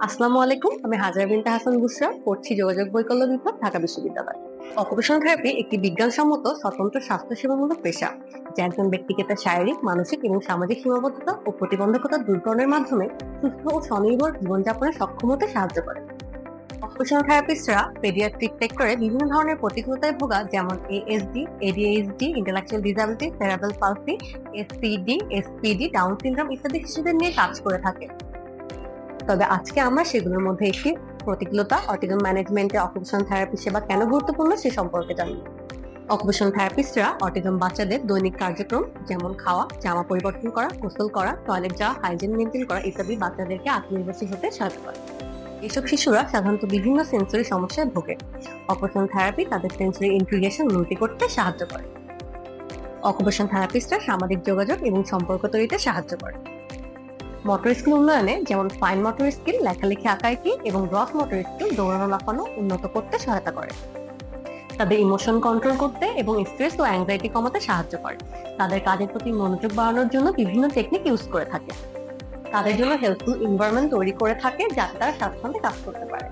আসসালামু আলাইকুম। আমি হাজরা বিনতে হাসান বুশরা, পড়ছি যোগাযোগ বৈকল্য বিভাগ, ঢাকা বিশ্ববিদ্যালয়। অকুপেশনাল থেরাপি একটি বিজ্ঞানসম্মত স্বতন্ত্র স্বাস্থ্যসেবামূলক পেশা, যা একজন ব্যক্তিকে তার শারীরিক, মানসিক এবং সামাজিক সীমাবদ্ধতা ও প্রতিবন্ধকতা দূরীকরণের মাধ্যমে সুস্থ ও স্বনির্ভর জীবনযাপনে সক্ষম হতে সাহায্য করে। অকুপেশনাল থেরাপিস্টরা পেডিয়াট্রিক সেক্টরে বিভিন্ন ধরনের প্রতিকূলতায় ভোগা, যেমন ASD, ADHD, intellectual disability, cerebral palsy, SPD, SPD, Down syndrome ইত্যাদি শিশুদের নিয়ে কাজ করে থাকে। তবে আজকে আমরা সেগুলোর মধ্যে একটি প্রতিকূলতা, অটিজম ম্যানেজমেন্টে অকুপেশনাল থেরাপি সেবা কেন গুরুত্বপূর্ণ সে সম্পর্কে জানব। অকুপেশনাল থেরাপিস্টরা অটিজম বাচ্চাদের দৈনিক কার্যক্রম, যেমন খাওয়া, জামা পরিবর্তন করা, গোসল করা, টয়লেট যাওয়া, হাইজিন মেনটেন করা ইত্যাদি বাচ্চাদেরকে আত্মনির্ভরশীল হতে সাহায্য করে। এসব শিশুরা সাধারণত বিভিন্ন সেন্সরি সমস্যায় ভোগে। অকুপেশনাল থেরাপি তাদের সেন্সরি ইন্টিগ্রেশন উন্নতি করতে সাহায্য করে। অকুপেশনাল থেরাপিস্টরা সামাজিক যোগাযোগ এবং সম্পর্ক তৈরিতে সাহায্য করে। মোটর স্কিল উন্নয়নে, যেমন ফাইন মোটর স্কিল, লেখালেখি, আঁকাআঁকি এবং গ্রস মোটর স্কিল, দৌড়ানো, লাফানো উন্নত করতে সহায়তা করে। তাদের ইমোশন কন্ট্রোল করতে এবং স্ট্রেস ও অ্যাংজাইটি কমাতে সাহায্য করে। তাদের কাজের প্রতি মনোযোগ বাড়ানোর জন্য বিভিন্ন টেকনিক ইউজ করে থাকে। তাদের জন্য হেল্পফুল এনভায়রনমেন্ট তৈরি করে থাকে, যাতে তারা স্বাচ্ছন্দ্যে কাজ করতে পারে।